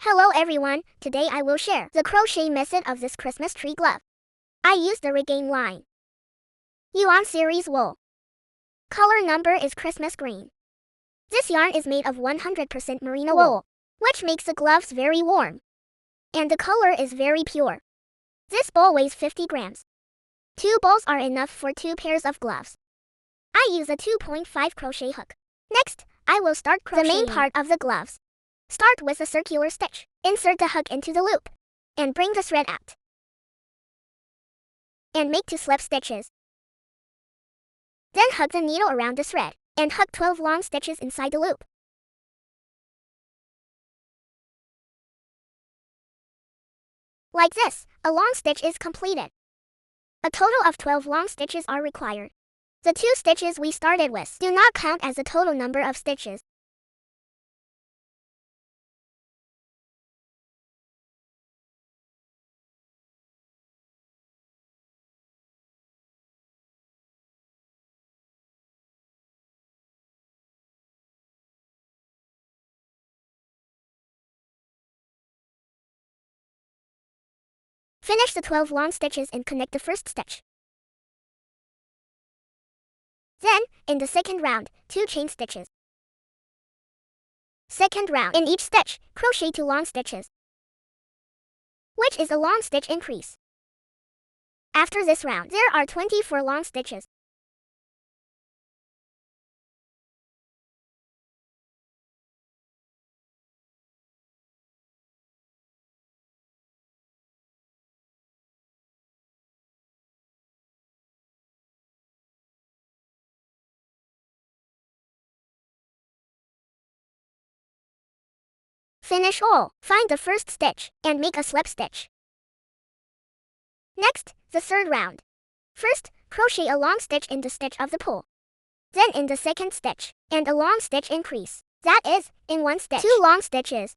Hello everyone, today I will share the crochet method of this Christmas tree glove. I use the Regain line. Yuan series wool. Color number is Christmas green. This yarn is made of 100% merino wool, which makes the gloves very warm. And the color is very pure. This ball weighs 50 grams. 2 balls are enough for 2 pairs of gloves. I use a 2.5 crochet hook. Next, I will start crocheting the main part of the gloves. Start with a circular stitch. Insert the hook into the loop. And bring the thread out. And make 2 slip stitches. Then hook the needle around the thread. And hook 12 long stitches inside the loop. Like this, a long stitch is completed. A total of 12 long stitches are required. The 2 stitches we started with do not count as the total number of stitches. Finish the 12 long stitches and connect the first stitch. Then, in the second round, 2 chain stitches. Second round, in each stitch, crochet 2 long stitches, which is a long stitch increase. After this round, there are 24 long stitches. Finish all. Find the first stitch and make a slip stitch. Next, the third round. First, crochet a long stitch in the stitch of the pull. Then in the second stitch, and a long stitch increase. That is, in one stitch, 2 long stitches.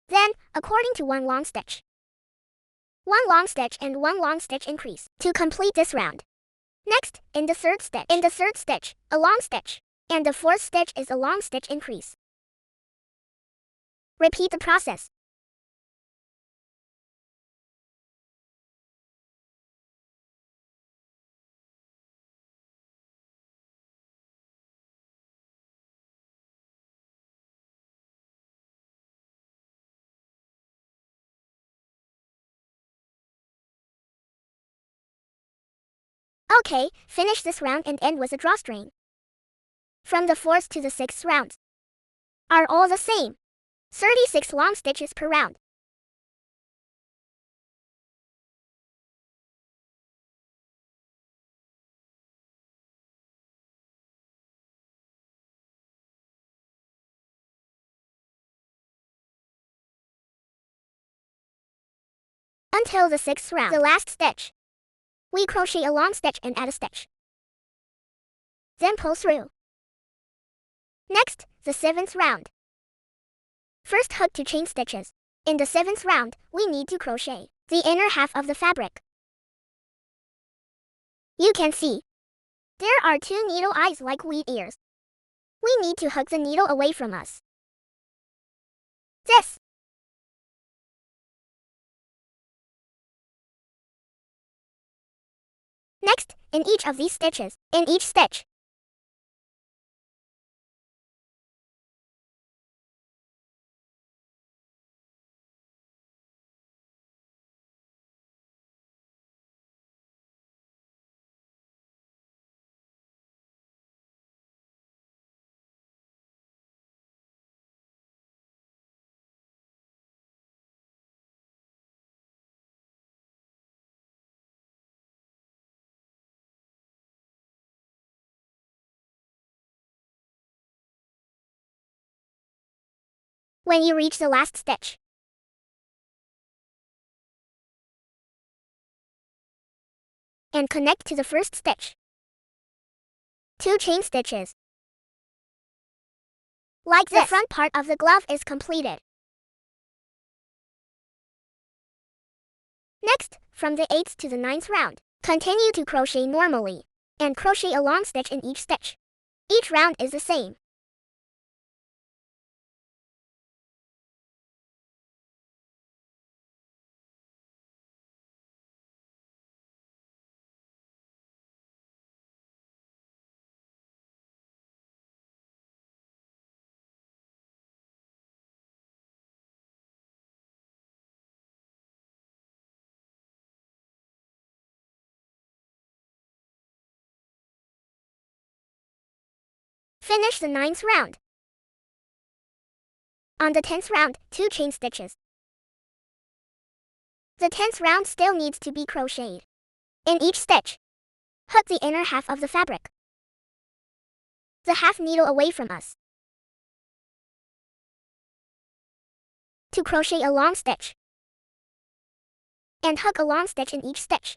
Then, according to 1 long stitch. 1 long stitch and 1 long stitch increase to complete this round. Next, in the third stitch, a long stitch. And the fourth stitch is a long stitch increase. Repeat the process. Okay, finish this round and end with a drawstring. From the 4th to the 6th rounds are all the same. 36 long stitches per round. Until the 6th round, the last stitch. We crochet a long stitch and add a stitch. Then pull through. Next, the 7th round. First hook 2 chain stitches. In the 7th round, we need to crochet the inner half of the fabric. You can see there are 2 needle eyes like wheat ears. We need to hook the needle away from us. This. Next, in each of these stitches, in each stitch, when you reach the last stitch, and connect to the first stitch. 2 chain stitches. Like this, the front part of the glove is completed. Next, from the 8th to the 9th round, continue to crochet normally, and crochet a long stitch in each stitch. Each round is the same. Finish the 9th round. On the 10th round, 2 chain stitches. The 10th round still needs to be crocheted. In each stitch, hook the inner half of the fabric, the half needle away from us. To crochet a long stitch, and hook a long stitch in each stitch.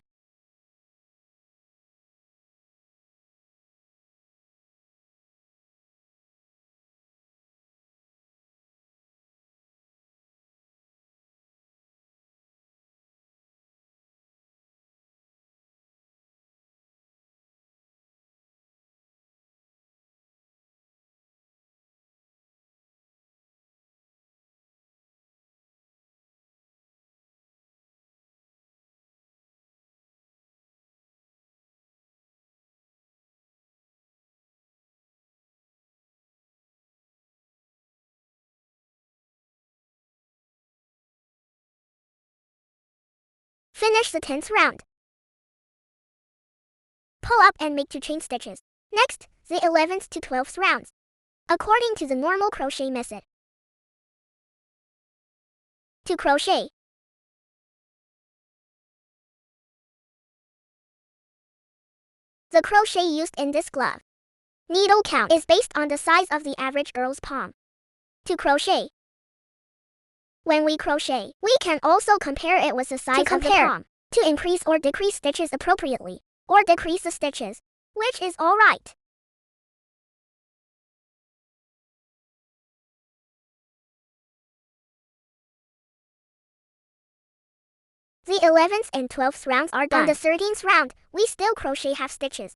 Finish the 10th round. Pull up and make 2 chain stitches. Next, the 11th to 12th rounds, according to the normal crochet method. To crochet, the crochet used in this glove needle count is based on the size of the average girl's palm. To crochet, when we crochet, we can also compare it with the size of the palm to increase or decrease stitches appropriately, or decrease the stitches, which is alright. The 11th and 12th rounds are done. On the 13th round, we still crochet half stitches.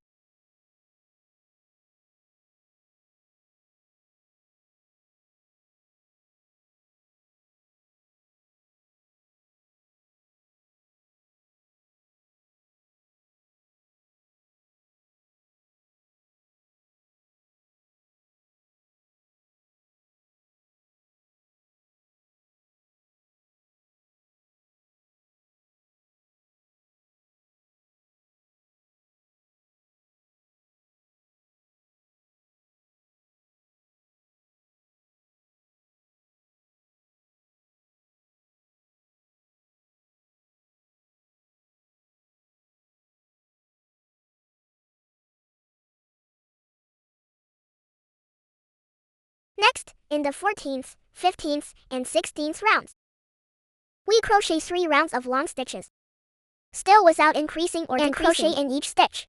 Next, in the 14th, 15th, and 16th rounds, we crochet 3 rounds of long stitches, still without increasing or decreasing, crochet in each stitch.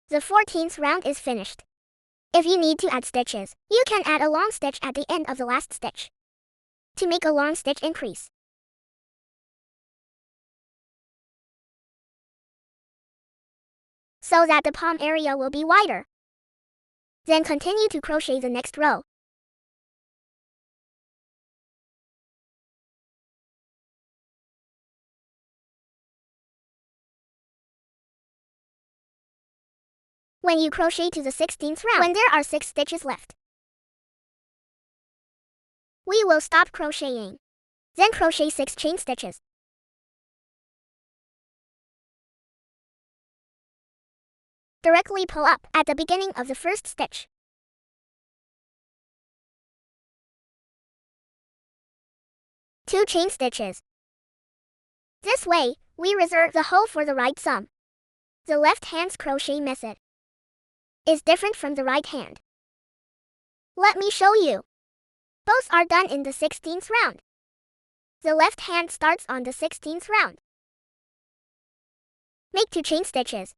The 14th round is finished. If you need to add stitches, you can add a long stitch at the end of the last stitch to make a long stitch increase. So that the palm area will be wider. Then continue to crochet the next row. When you crochet to the 16th round, when there are 6 stitches left, we will stop crocheting. Then crochet 6 chain stitches. Directly pull up at the beginning of the first stitch. Two chain stitches. This way, we reserve the hole for the right thumb. The left hand's crochet method is different from the right hand. Let me show you. Both are done in the 16th round. The left hand starts on the 16th round. Make 2 chain stitches.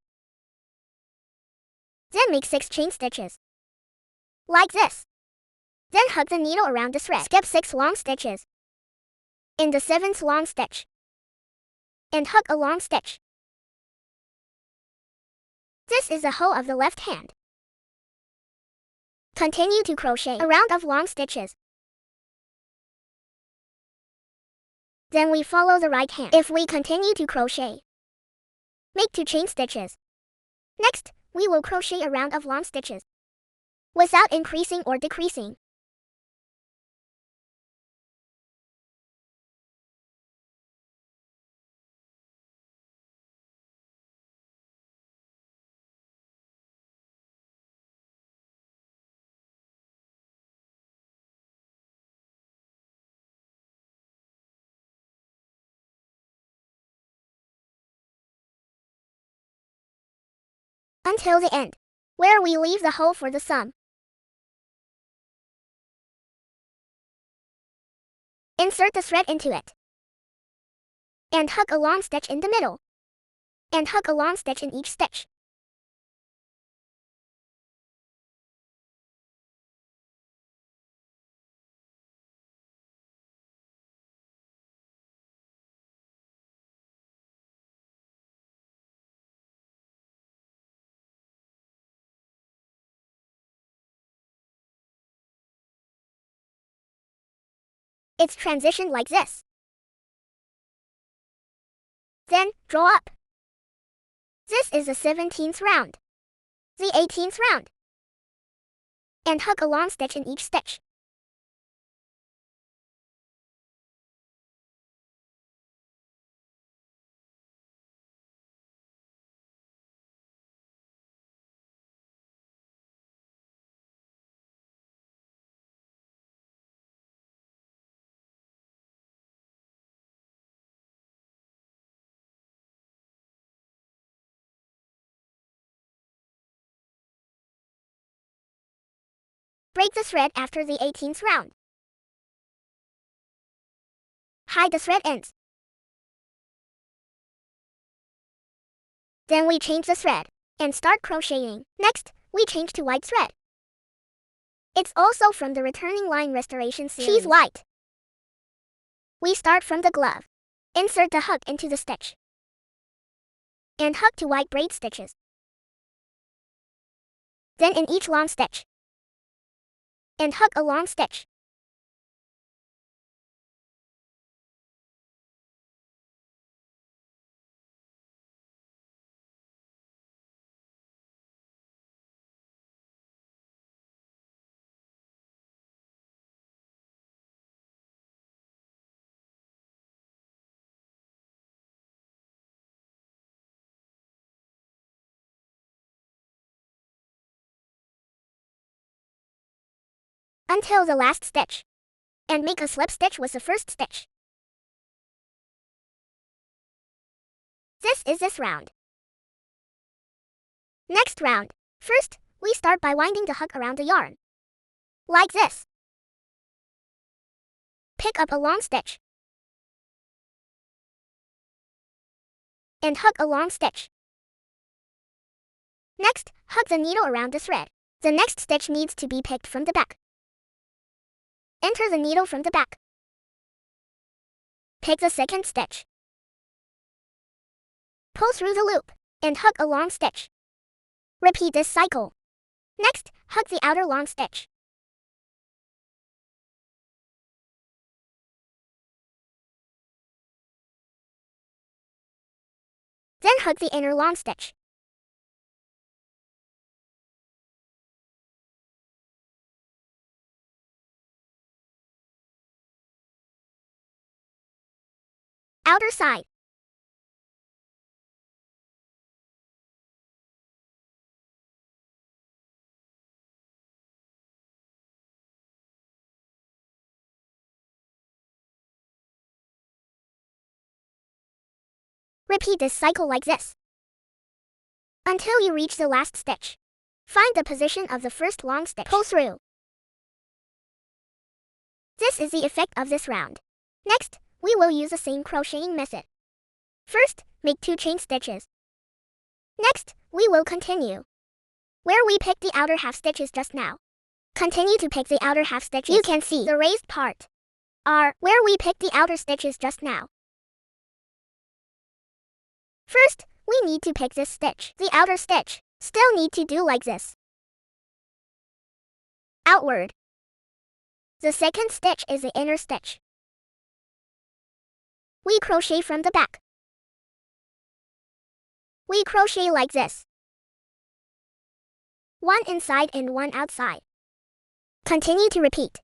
Then make 6 chain stitches. Like this. Then hug the needle around the thread. Skip 6 long stitches. In the 7th long stitch. And hug a long stitch. This is the hole of the left hand. Continue to crochet a round of long stitches. Then we follow the right hand. If we continue to crochet, make 2 chain stitches. Next, we will crochet a round of long stitches without increasing or decreasing. Until the end, where we leave the hole for the sum. Insert the thread into it. And hug a long stitch in the middle. And hug a long stitch in each stitch. It's transitioned like this. Then, draw up. This is the 17th round. The 18th round. And hug a long stitch in each stitch. Break the thread after the 18th round. Hide the thread ends. Then we change the thread and start crocheting. Next, we change to white thread. It's also from the returning line restoration series. Choose white. We start from the glove. Insert the hook into the stitch. And hook to white braid stitches. Then in each long stitch. And hook a long stitch. Until the last stitch. And make a slip stitch with the first stitch. This is this round. Next round. First, we start by winding the hook around the yarn. Like this. Pick up a long stitch. And hook a long stitch. Next, hook the needle around the thread. The next stitch needs to be picked from the back. Enter the needle from the back. Pick the second stitch. Pull through the loop and hook a long stitch. Repeat this cycle. Next, hook the outer long stitch. Then hook the inner long stitch. Outer side. Repeat this cycle like this until you reach the last stitch. Find the position of the first long stitch. Pull through. This is the effect of this round. Next, we will use the same crocheting method. First, make 2 chain stitches. Next, we will continue where we picked the outer half stitches just now. Continue to pick the outer half stitches. You can see the raised part are where we picked the outer stitches just now. First, we need to pick this stitch. The outer stitch. Still need to do like this. Outward. The second stitch is the inner stitch. We crochet from the back. We crochet like this. One inside and one outside. Continue to repeat.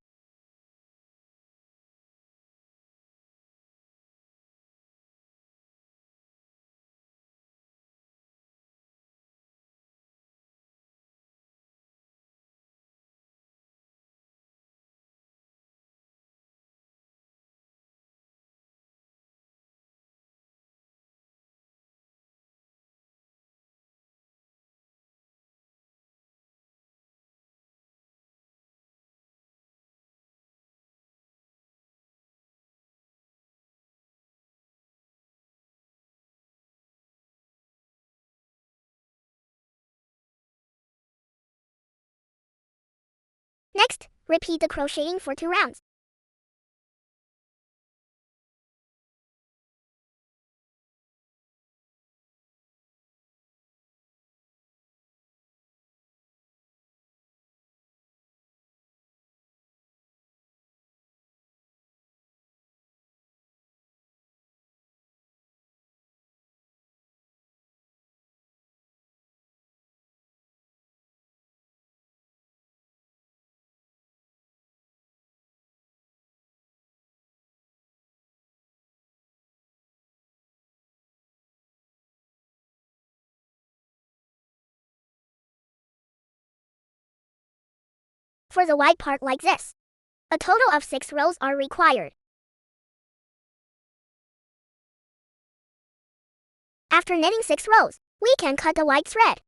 Next, repeat the crocheting for 2 rounds. For the wide part like this. A total of 6 rows are required. After knitting 6 rows, we can cut the white thread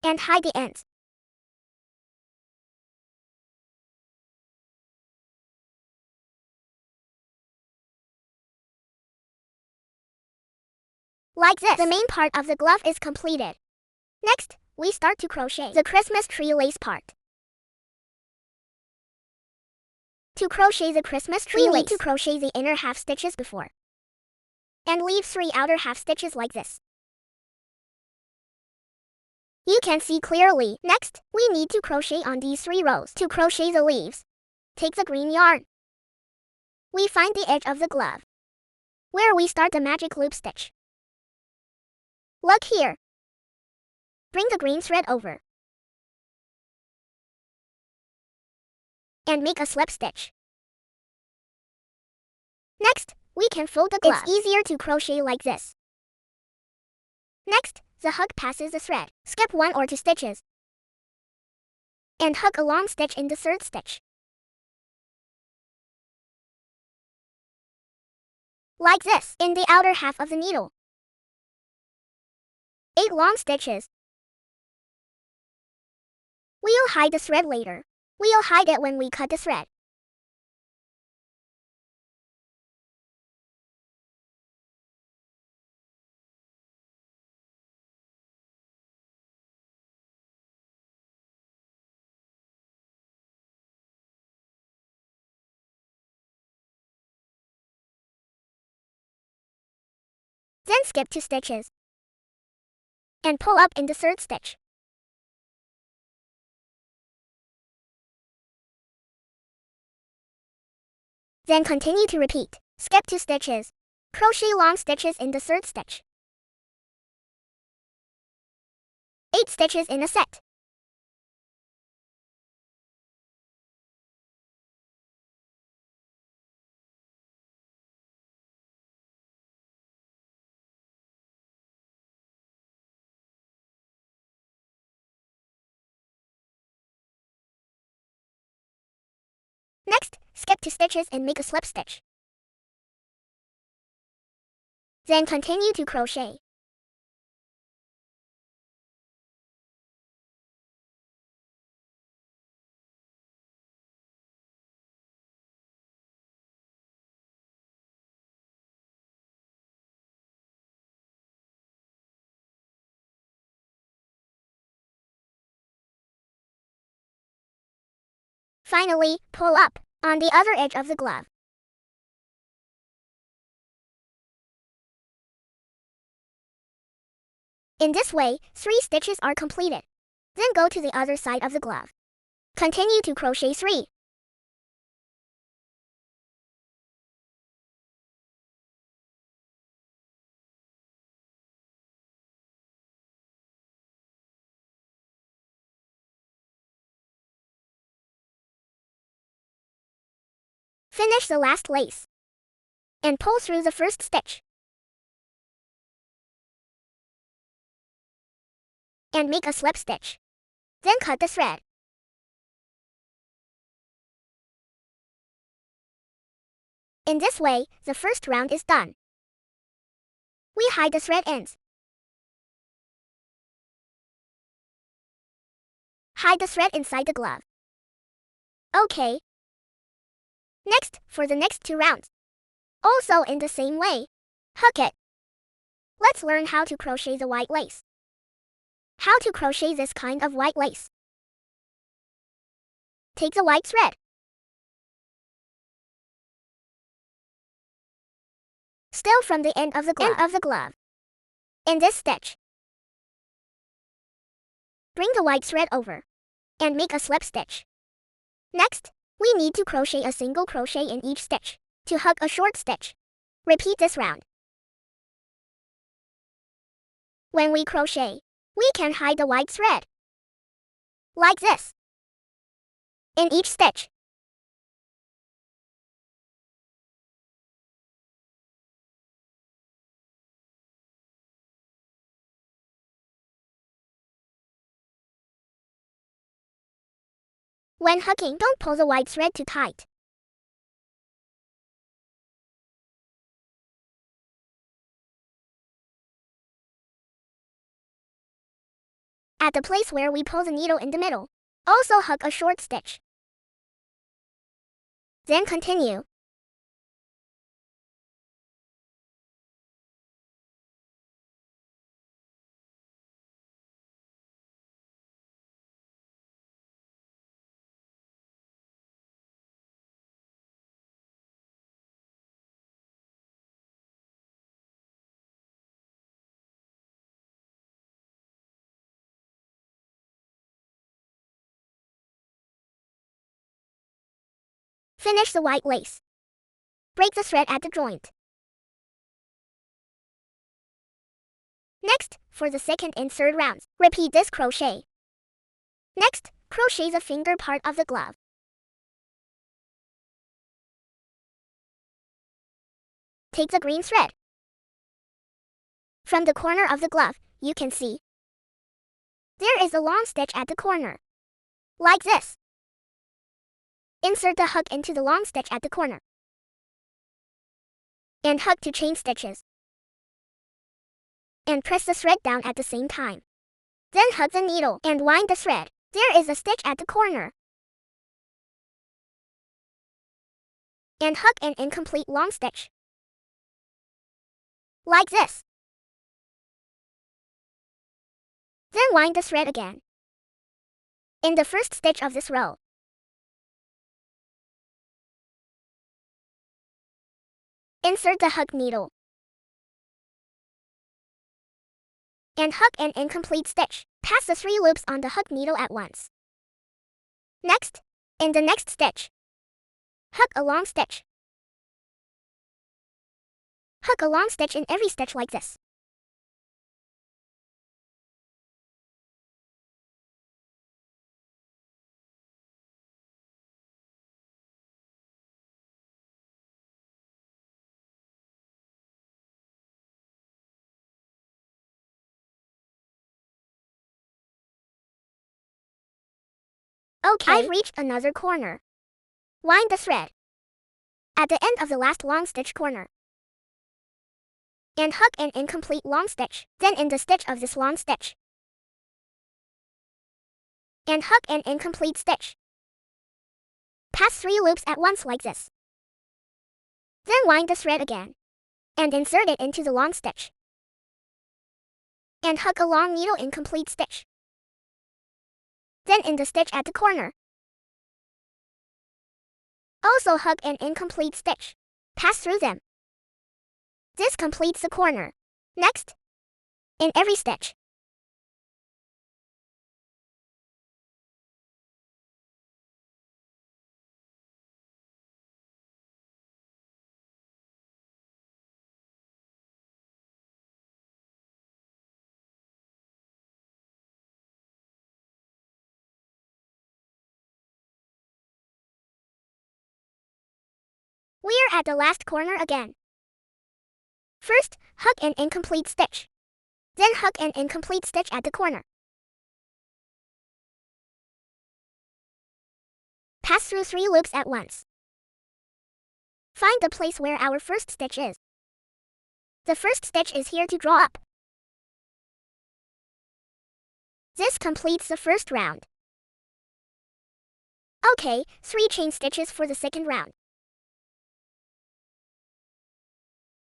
and hide the ends. Like this, the main part of the glove is completed. Next, we start to crochet the Christmas tree lace part. To crochet the Christmas tree lace, we need to crochet the inner half stitches before and leave 3 outer half stitches like this. You can see clearly. Next, we need to crochet on these 3 rows. To crochet the leaves, take the green yarn. We find the edge of the glove, where we start the magic loop stitch. Look here. Bring the green thread over and make a slip stitch. Next, we can fold the glove. It's easier to crochet like this. Next, the hook passes the thread. Skip 1 or 2 stitches and hook a long stitch in the 3rd stitch. Like this, in the outer half of the needle. 8 long stitches. We'll hide the thread later. We'll hide it when we cut the thread. Then skip 2 stitches and pull up in the 3rd stitch. Then continue to repeat. Skip 2 stitches. Crochet long stitches in the 3rd stitch. 8 stitches in a set. Next, skip 2 stitches and make a slip stitch. Then continue to crochet. Finally, pull up on the other edge of the glove. In this way, 3 stitches are completed. Then go to the other side of the glove. Continue to crochet 3. Finish the last lace and pull through the first stitch. And make a slip stitch. Then cut the thread. In this way, the first round is done. We hide the thread ends. Hide the thread inside the glove. Okay. Next, for the next 2 rounds. Also in the same way. Hook it. Let's learn how to crochet the white lace. How to crochet this kind of white lace. Take the white thread. Still from the end of the glove. In this stitch, bring the white thread over and make a slip stitch. Next, we need to crochet a single crochet in each stitch to hook a short stitch. Repeat this round. When we crochet, we can hide the white thread, like this, in each stitch. When hooking, don't pull the white thread too tight. At the place where we pull the needle in the middle, also hook a short stitch. Then continue. Finish the white lace. Break the thread at the joint. Next, for the second and third rounds, repeat this crochet. Next, crochet the finger part of the glove. Take the green thread. From the corner of the glove, you can see there is a long stitch at the corner, like this. Insert the hook into the long stitch at the corner and hook to chain stitches. And press the thread down at the same time. Then hook the needle and wind the thread. There is a stitch at the corner. And hook an incomplete long stitch, like this. Then wind the thread again in the first stitch of this row. Insert the hook needle and hook an incomplete stitch. Pass the 3 loops on the hook needle at once. Next, in the next stitch, hook a long stitch. Hook a long stitch in every stitch like this. Okay, I've reached another corner. Wind the thread at the end of the last long stitch corner and hook an incomplete long stitch. Then in the stitch of this long stitch and hook an incomplete stitch. Pass 3 loops at once like this. Then wind the thread again and insert it into the long stitch and hook a long needle incomplete stitch. Then in the stitch at the corner Also hook an incomplete stitch. Pass through them. This completes the corner. Next, in every stitch. We're at the last corner again. First, hook an incomplete stitch. Then hook an incomplete stitch at the corner. Pass through 3 loops at once. Find the place where our first stitch is. The first stitch is here to draw up. This completes the first round. Okay, 3 chain stitches for the second round.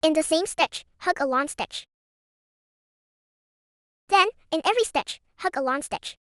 In the same stitch, hook a long stitch. Then, in every stitch, hook a long stitch.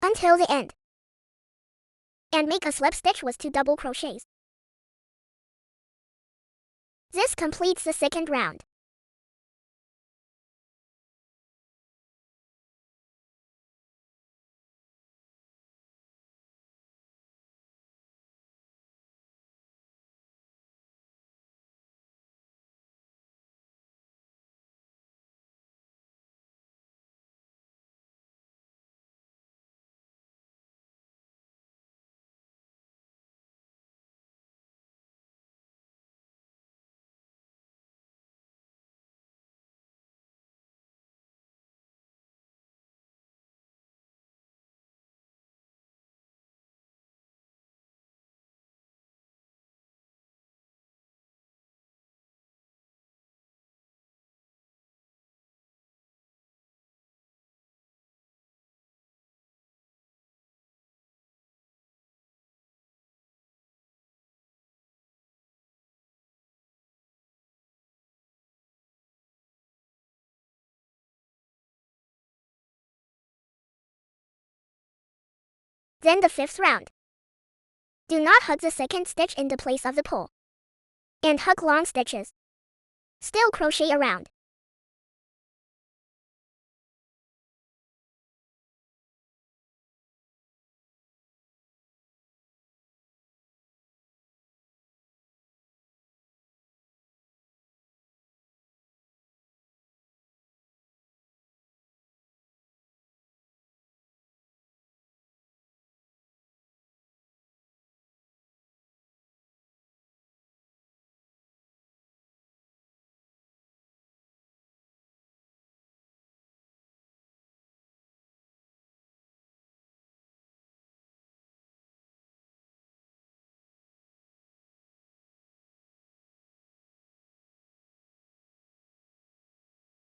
Until the end. And make a slip stitch with 2 double crochets. This completes the second round. Then the 5th round. Do not hook the second stitch in the place of the pole. And hook long stitches. Still crochet around.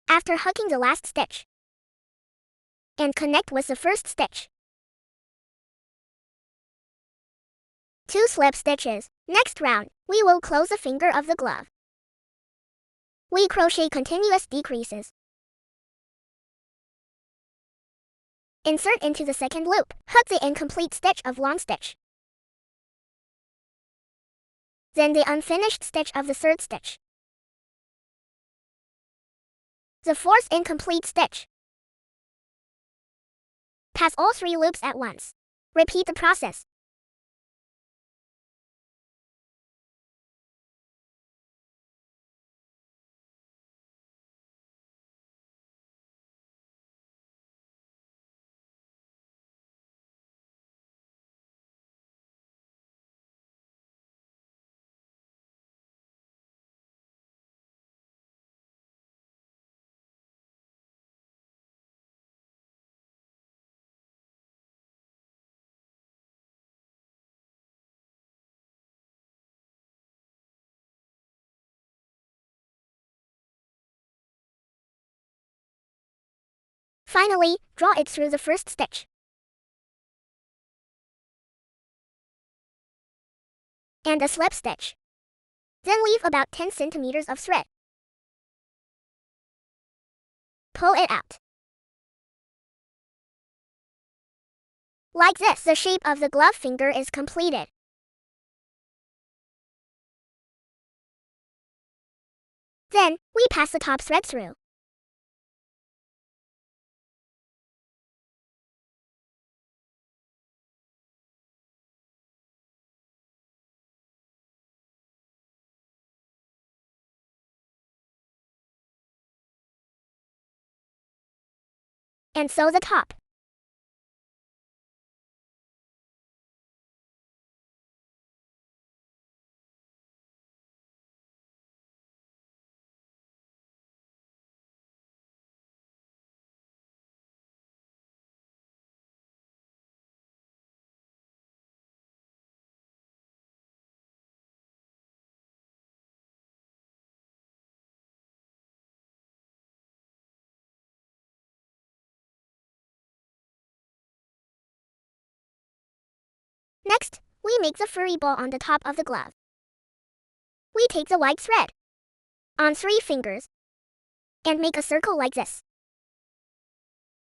After hooking the last stitch, and connect with the first stitch. 2 slip stitches. Next round, we will close the finger of the glove. We crochet continuous decreases. Insert into the second loop. Hook the incomplete stitch of long stitch. Then the unfinished stitch of the third stitch. The 4th incomplete stitch. Pass all 3 loops at once. Repeat the process. Finally, draw it through the first stitch. And a slip stitch. Then leave about 10 centimeters of thread. Pull it out. Like this, the shape of the glove finger is completed. Then, we pass the top thread through. And sew the top. Next, we make the furry ball on the top of the glove. We take the white thread on 3 fingers and make a circle like this,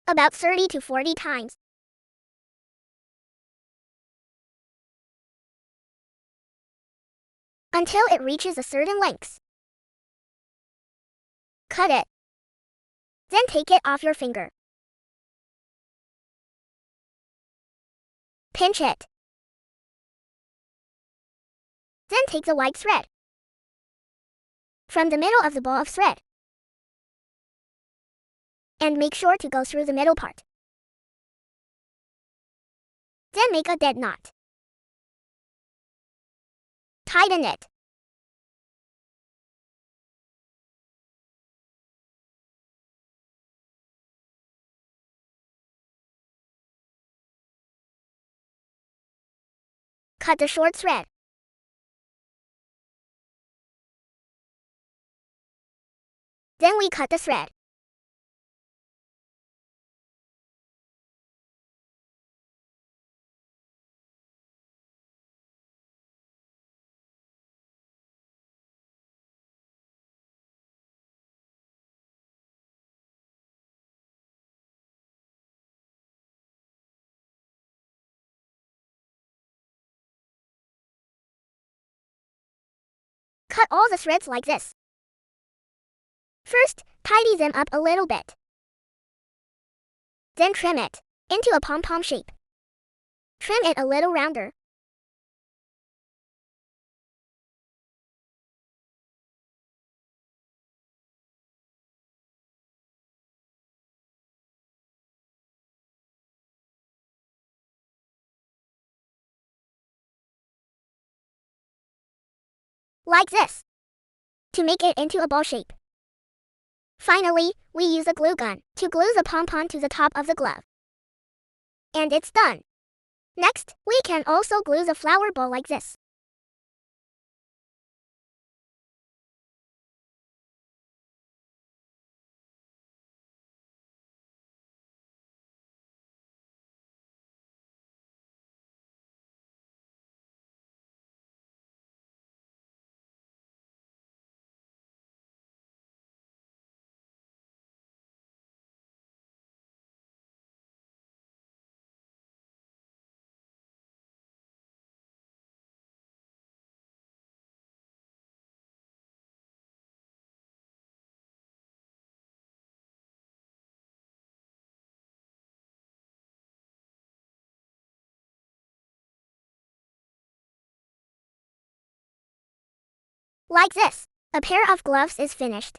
about 30 to 40 times. Until it reaches a certain length. Cut it. Then take it off your finger. Pinch it. Then take the white thread from the middle of the ball of thread and make sure to go through the middle part. Then make a dead knot. Tighten it. Cut the short thread. Then we cut the thread. Cut all the threads like this. First, tidy them up a little bit. Then trim it into a pom-pom shape. Trim it a little rounder. Like this. To make it into a ball shape. Finally, we use a glue gun to glue the pom-pom to the top of the glove. And it's done. Next, we can also glue the flower ball like this. Like this. A pair of gloves is finished.